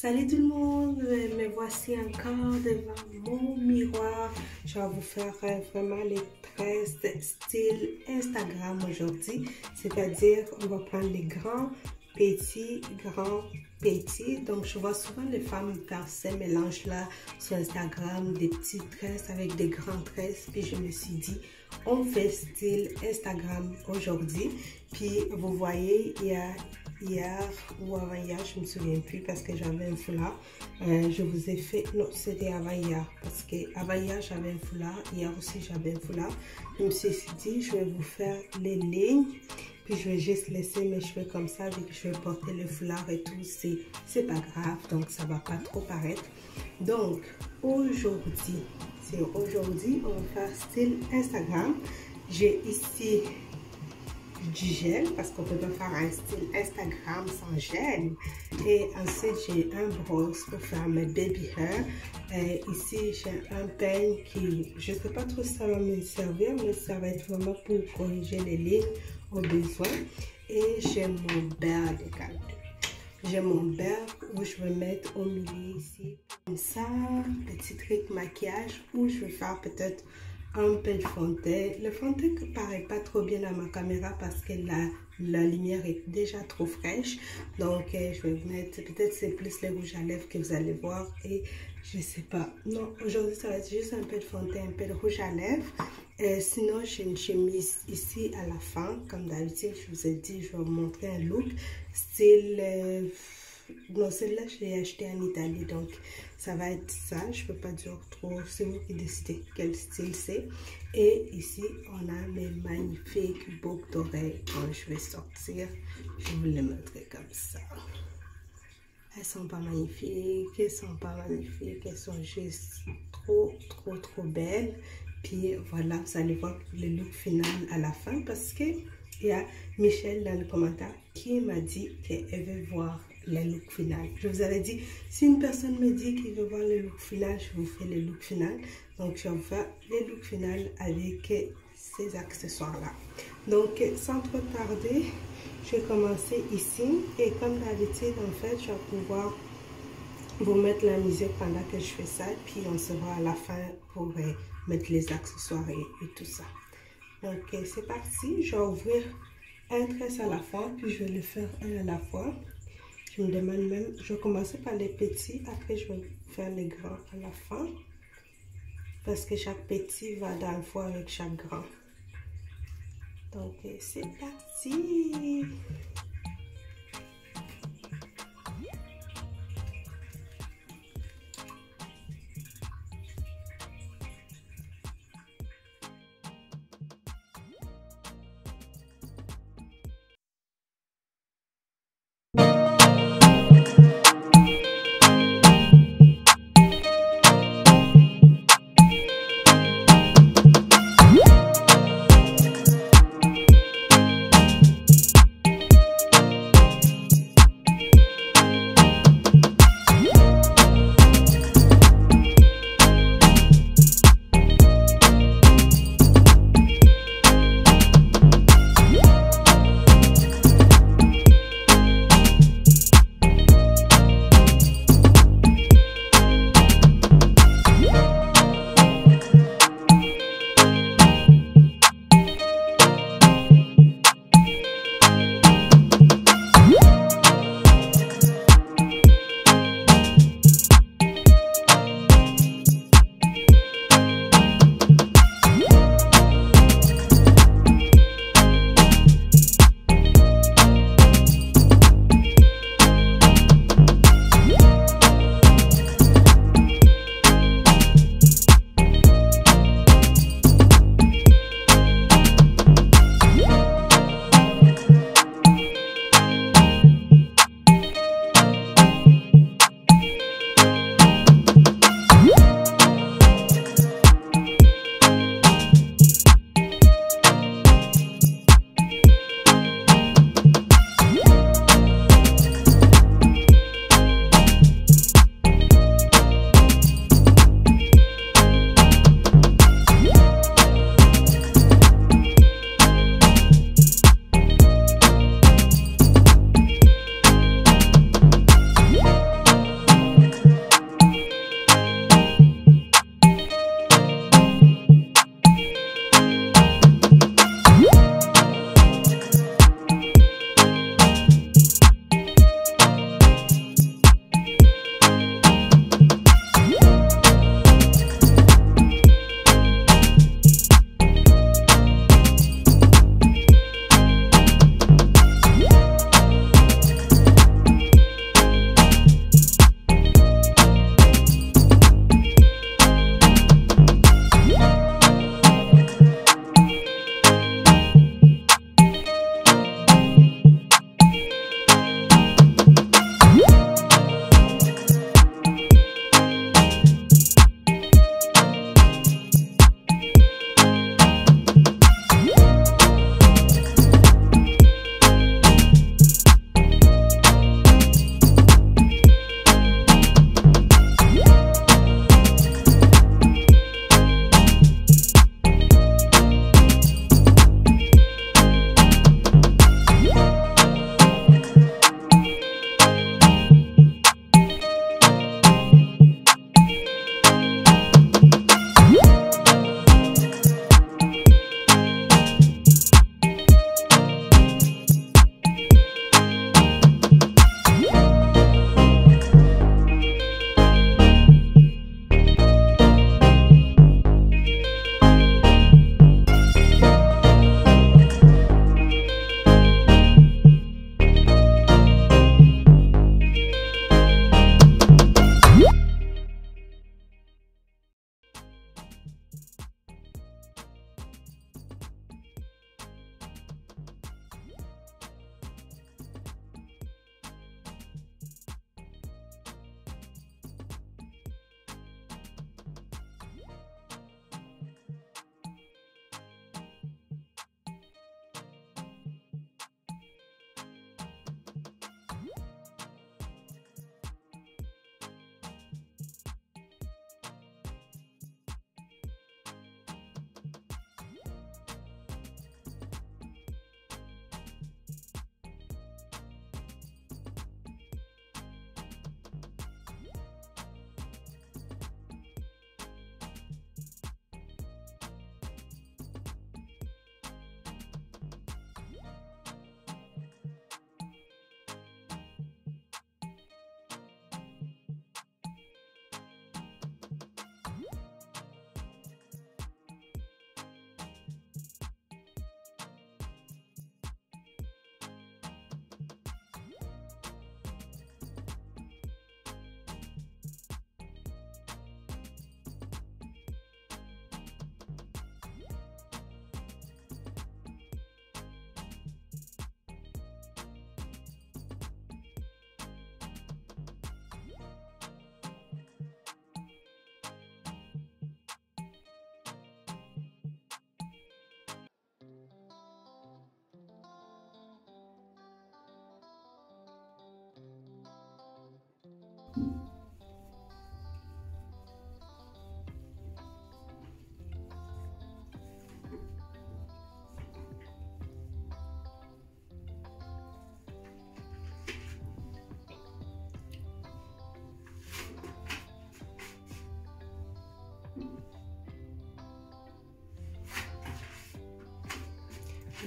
Salut tout le monde, me voici encore devant mon miroir. Je vais vous faire vraiment les tresses style Instagram aujourd'hui. C'est-à-dire, on va prendre les grands, petits. Donc, je vois souvent les femmes faire ces mélanges-là sur Instagram, des petites tresses avec des grands tresses. Puis, je me suis dit, on fait style Instagram aujourd'hui. Puis, vous voyez, il y a hier ou avant-hier, je ne me souviens plus parce que j'avais un foulard. Je vous ai fait, non, c'était avant-hier parce que avant-hier, j'avais un foulard. Hier aussi, j'avais un foulard. Je me suis dit, je vais vous faire les lignes. Puis je vais juste laisser mes cheveux comme ça, vu que je vais porter le foulard et tout, c'est pas grave, donc ça va pas trop paraître. Donc aujourd'hui, on va faire style Instagram. J'ai ici du gel, parce qu'on peut pas faire un style Instagram sans gel. Et ensuite, j'ai un brosse pour faire mes baby hair. Ici, j'ai un peigne qui, je sais pas trop si ça va me servir, mais ça va être vraiment pour corriger les lignes au besoin. Et j'ai mon beurre de calme. J'ai mon beurre où je vais mettre au milieu ici. Comme ça, petit truc maquillage où je vais faire peut-être un peu de fond de teint. Le fond de teint ne paraît pas trop bien à ma caméra parce que la lumière est déjà trop fraîche. Donc, je vais mettre, peut-être c'est plus le rouge à lèvres que vous allez voir. Et je sais pas. Non, aujourd'hui, ça va être juste un peu de fond de teint, un peu de rouge à lèvres. Sinon, j'ai une chemise ici à la fin. Comme d'habitude, je vous ai dit, je vais vous montrer un look style... non, celle-là, je l'ai achetée en Italie, donc ça va être ça. Je ne peux pas dire trop, c'est vous qui décidez quel style c'est. Et ici, on a mes magnifiques boucles d'oreilles. Quand je vais sortir, je vais vous les montrer comme ça. Elles sont pas magnifiques, elles sont pas magnifiques, elles sont juste trop belles. Puis voilà, vous allez voir le look final à la fin parce que il y a Michel dans le commentaire qui m'a dit qu'elle veut voir le look final. Je vous avais dit, si une personne me dit qu'il veut voir le look final, je vous fais le look final. Donc, je vais faire le look final avec ces accessoires-là. Donc, sans trop tarder, je vais commencer ici. Et comme d'habitude, en fait, je vais pouvoir vous mettre la musique pendant que je fais ça. Puis, on se voit à la fin pour mettre les accessoires et tout ça. Donc, c'est parti. Je vais ouvrir un tresse à la fois, puis je vais le faire un à la fois. Je me demande même, je vais commencer par les petits, après je vais faire les grands à la fin. Parce que chaque petit va dans le foie avec chaque grand. Donc, c'est parti!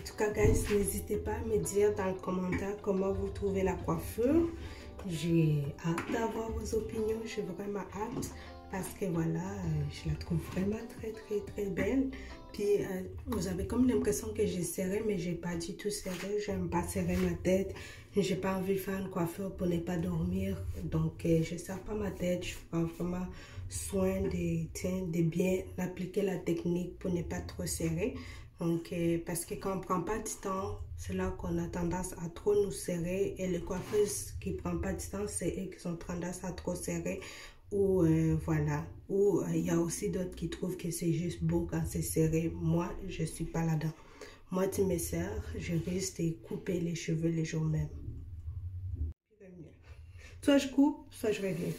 En tout cas, guys, n'hésitez pas à me dire dans le commentaire comment vous trouvez la coiffure. J'ai hâte d'avoir vos opinions, j'ai vraiment hâte parce que voilà, je la trouve vraiment très belle. Puis vous avez comme l'impression que j'ai serré, mais j'ai pas du tout serré. J'aime pas serrer ma tête. J'ai pas envie de faire une coiffure pour ne pas dormir. Donc je serre pas ma tête. Je prends vraiment soin de bien appliquer la technique pour ne pas trop serrer. Donc, parce que quand on ne prend pas du temps, c'est là qu'on a tendance à trop nous serrer. Et les coiffeuses qui ne prennent pas du temps, c'est eux qui ont tendance à trop serrer. Ou voilà. Ou il y a aussi d'autres qui trouvent que c'est juste beau quand c'est serré. Moi, je ne suis pas là-dedans. Moi, tu me serres, je risque de couper les cheveux les jours même. Soit je coupe, soit je reviens.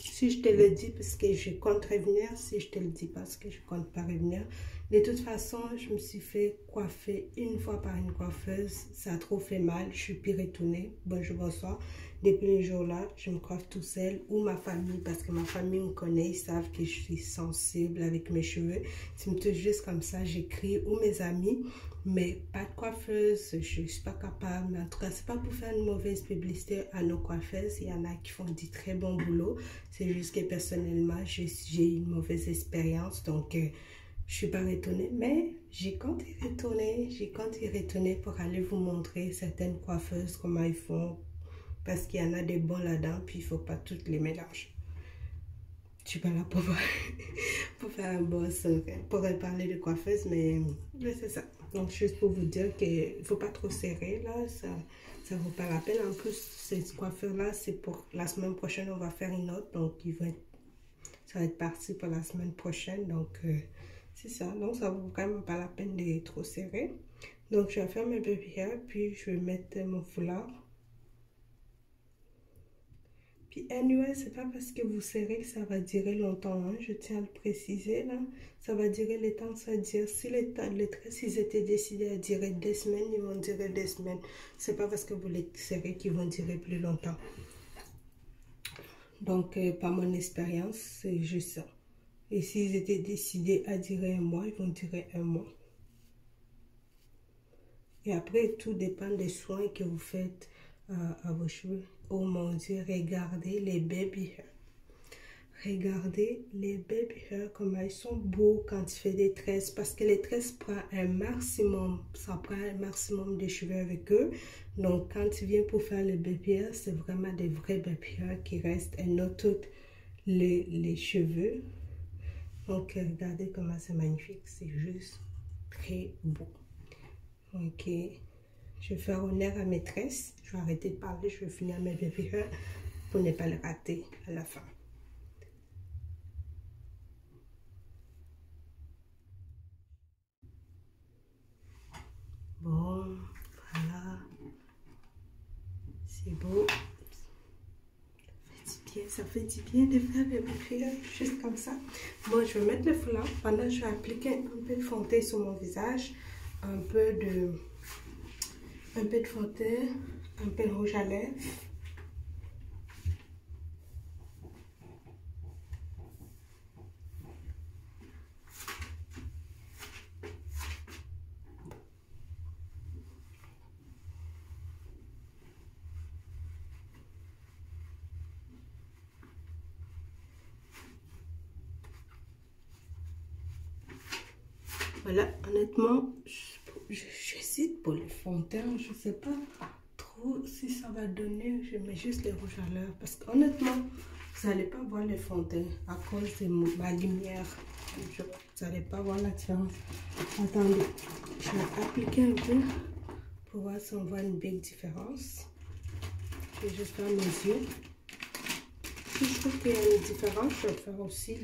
Si je te le dis parce que je compte revenir, si je te le dis parce que je compte pas revenir. De toute façon, je me suis fait coiffer une fois par une coiffeuse. Ça a trop fait mal. Je suis plus retournée. Bonjour, bonsoir. Depuis les jours-là, je me coiffe tout seul ou ma famille parce que ma famille me connaît. Ils savent que je suis sensible avec mes cheveux. Si me touche juste comme ça, j'écris ou mes amis. Mais pas de coiffeuse, je ne suis pas capable. Mais en tout cas, c'est pas pour faire une mauvaise publicité à nos coiffeuses. Il y en a qui font du très bon boulot. C'est juste que personnellement, j'ai une mauvaise expérience. Donc, je suis pas retournée. Mais j'ai compte y retourner. J'ai compte y retourner pour aller vous montrer certaines coiffeuses, comment ils font. Parce qu'il y en a des bons là-dedans. Puis, il ne faut pas toutes les mélanger. Je suis pas là pour, pour faire un boss, pour parler de coiffeuse, mais c'est ça. Donc, juste pour vous dire qu'il ne faut pas trop serrer, là, ça ne vaut pas la peine. En plus, cette coiffure-là, c'est pour la semaine prochaine, on va faire une autre, donc ça va être parti pour la semaine prochaine, donc c'est ça. Donc, ça ne vaut quand même pas la peine de trop serrer. Donc, je vais faire mes baby hair, puis je vais mettre mon foulard. Puis, anyway, c'est pas parce que vous serrez que ça va durer longtemps, hein. Je tiens à le préciser, là. Ça va durer le temps que ça dure. Si les tresses, ils étaient décidés à durer 2 semaines, ils vont durer 2 semaines. C'est pas parce que vous les serrez qu'ils vont durer plus longtemps. Donc, par mon expérience, c'est juste ça. Et s'ils étaient décidés à durer 1 mois, ils vont durer 1 mois. Et après, tout dépend des soins que vous faites à vos cheveux. Oh mon Dieu, regardez les baby hair. Regardez les baby hair, comment ils sont beaux quand tu fais des tresses. Parce que les tresses prennent un maximum, ça prend un maximum de cheveux avec eux. Donc, quand tu viens pour faire les baby hair, c'est vraiment des vrais baby hair qui restent et non toutes les cheveux. Donc, regardez comment c'est magnifique. C'est juste très beau. Ok. Je vais faire honneur à mes tresses. Je vais arrêter de parler. Je vais finir mes baby hair pour ne pas le rater à la fin. Bon, voilà. C'est beau. Ça fait du bien de faire mes baby hair juste comme ça. Bon, je vais mettre le foulard. Pendant, je vais appliquer un peu de fond de teint sur mon visage. Un peu de fond de teint. Un peu de rouge à lèvres. Voilà, honnêtement, j'hésite pour le fond de teint. Je ne sais pas trop si ça va donner. Je mets juste les rouges à lèvres. Parce qu'honnêtement, vous n'allez pas voir le fond de teint à cause de ma lumière. Vous n'allez pas voir la différence. Attendez, je vais appliquer un peu pour voir si on voit une belle différence. Je vais juste faire mes yeux. Si je trouve qu'il y a une différence, je vais faire aussi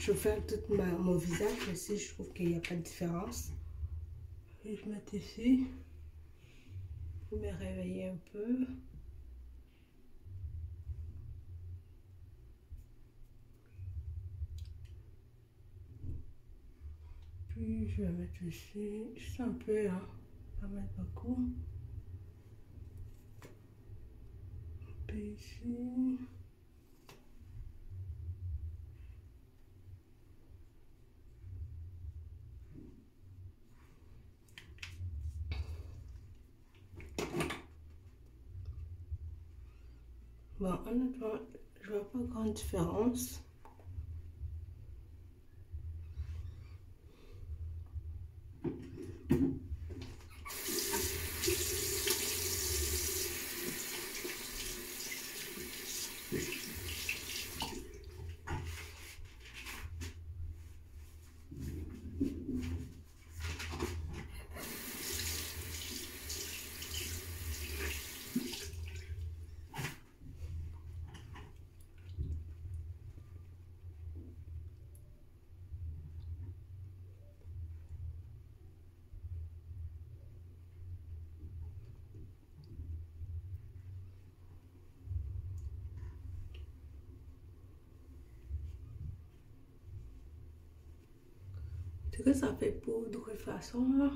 je vais faire tout mon visage, mais si je trouve qu'il n'y a pas de différence, je vais mettre ici pour me réveiller un peu. Puis je vais mettre ici, juste un peu, hein, pas mettre beaucoup. Un peu ici. Bon, honnêtement, je vois pas grande différence. C'est que ça fait poudre de toute façon là.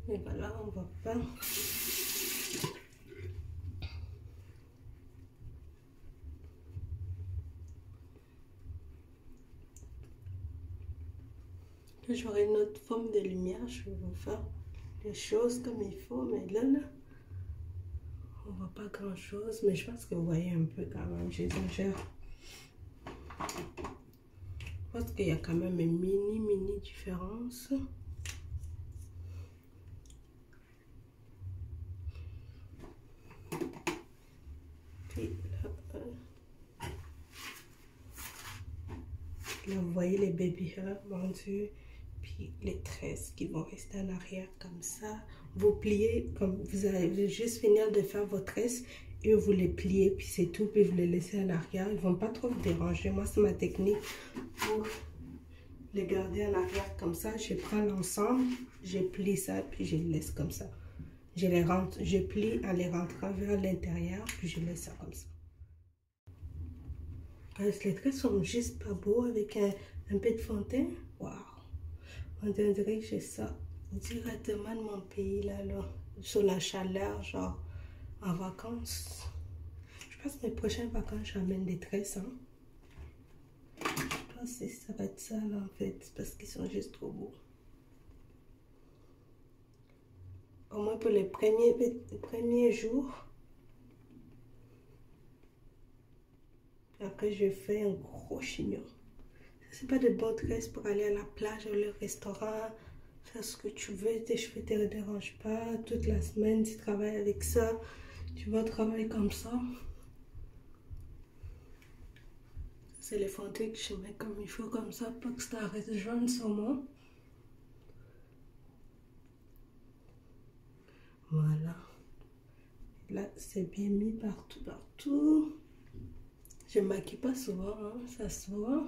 Mais voilà, on va pas. J'aurai une autre forme de lumière, je vais vous faire les choses comme il faut, mais là, on voit pas grand chose, mais je pense que vous voyez un peu quand même, j'exagère. Je pense qu'il y a quand même une mini différence. Puis là, vous voyez les baby hairs vendus, puis les tresses qui vont rester en arrière comme ça. Vous pliez, comme vous allez juste finir de faire vos tresses, et vous les pliez, puis c'est tout, puis vous les laissez en arrière. Ils vont pas trop vous déranger. Moi, c'est ma technique pour les garder en arrière comme ça. Je prends l'ensemble, je plie ça, puis je les laisse comme ça. Je les rentre, je plie en les rentrant vers l'intérieur, puis je laisse ça comme ça. Les traits sont juste pas beaux avec un peu de fond de teint. Waouh! On dirait que j'ai ça directement de mon pays là, sur la chaleur, genre en vacances. Je pense que mes prochaines vacances, j'amène des tresses. Hein? Je pense que ça va être ça là en fait, parce qu'ils sont juste trop beaux. Au moins pour les premiers jours. Après, je fais un gros chignon. C'est pas de bonnes tresses pour aller à la plage ou au restaurant. Faire ce que tu veux. Tes cheveux ne te dérangent pas. Toute la semaine, tu travailles avec ça. Tu vas travailler comme ça. C'est les fonds que je mets comme il faut, comme ça, pour que ça reste jaune sur moi. Voilà. Là, c'est bien mis partout. Je ne maquille pas souvent, hein, ça se voit.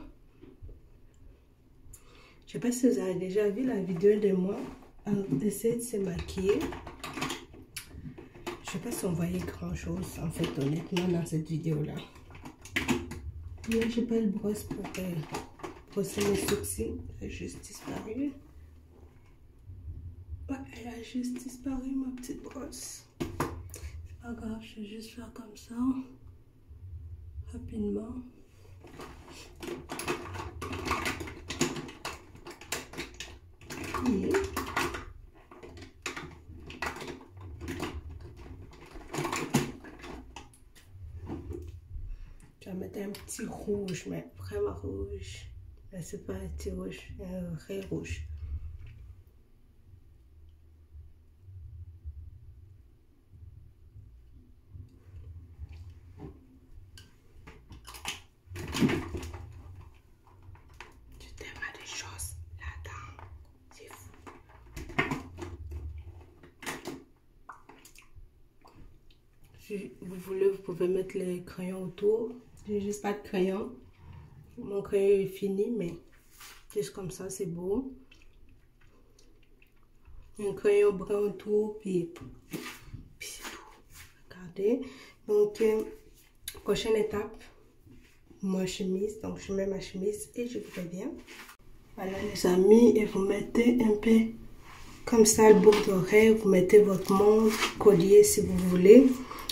Je ne sais pas si vous avez déjà vu la vidéo de moi essayer de se maquiller. Je ne sais pas si on voyait grand chose, en fait, honnêtement, dans cette vidéo-là. Là, j'ai pas le brosse pour brosser mes sourcils. Elle a juste disparu. Ouais, elle a juste disparu, ma petite brosse. C'est pas grave, je vais juste faire comme ça. Rapidement. Et je vais mettre un petit rouge, mais vraiment rouge. Là, c'est pas un petit rouge, un vrai rouge. Si vous voulez, vous pouvez mettre les crayons autour. J'ai juste pas de crayon. Mon crayon est fini, mais juste comme ça, c'est beau. Un crayon brun autour, puis c'est tout. Regardez. Donc, prochaine étape, ma chemise. Donc, je mets ma chemise et je vous reviens. Voilà, les amis, et vous mettez un peu comme ça le boucle d'oreille. Vous mettez votre montre, collier si vous voulez.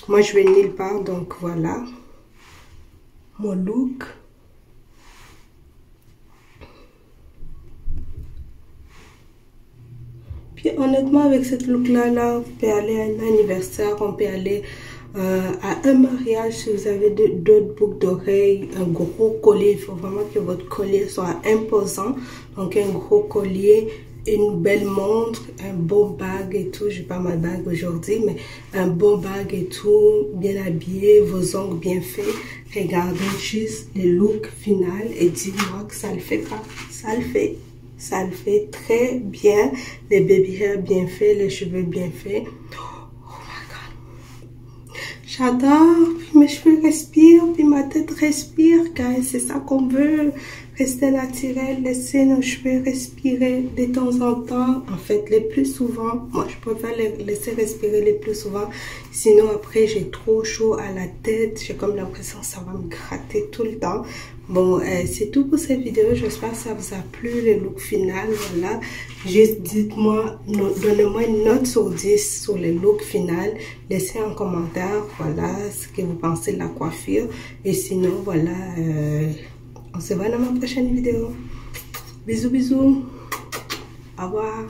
Moi, je vais nulle part, donc voilà mon look. Puis honnêtement, avec cette look-là, on peut aller à un anniversaire, on peut aller à un mariage, si vous avez d'autres boucles d'oreilles, un gros collier, il faut vraiment que votre collier soit imposant. Donc un gros collier, une belle montre, un beau bague et tout. J'ai pas ma bague aujourd'hui, mais un beau bague et tout, bien habillé, vos ongles bien faits. Regardez juste le look final et dites-moi que ça le fait pas. Ça le fait. Ça le fait très bien. Les baby hair bien faits, les cheveux bien faits. Oh my god. J'adore. Puis mes cheveux respirent, puis ma tête respire, guys. C'est ça qu'on veut. Rester naturel, laisser nos cheveux respirer de temps en temps. En fait, les plus souvent, moi je préfère les laisser respirer les plus souvent. Sinon après j'ai trop chaud à la tête. J'ai comme l'impression que ça va me gratter tout le temps. Bon, c'est tout pour cette vidéo. J'espère que ça vous a plu, le look final. Voilà. Juste dites-moi, donnez-moi une note sur 10 sur le look final. Laissez un commentaire, voilà, ce que vous pensez de la coiffure. Et sinon, voilà, on se voit dans ma prochaine vidéo. Bisous, bisous. Au revoir.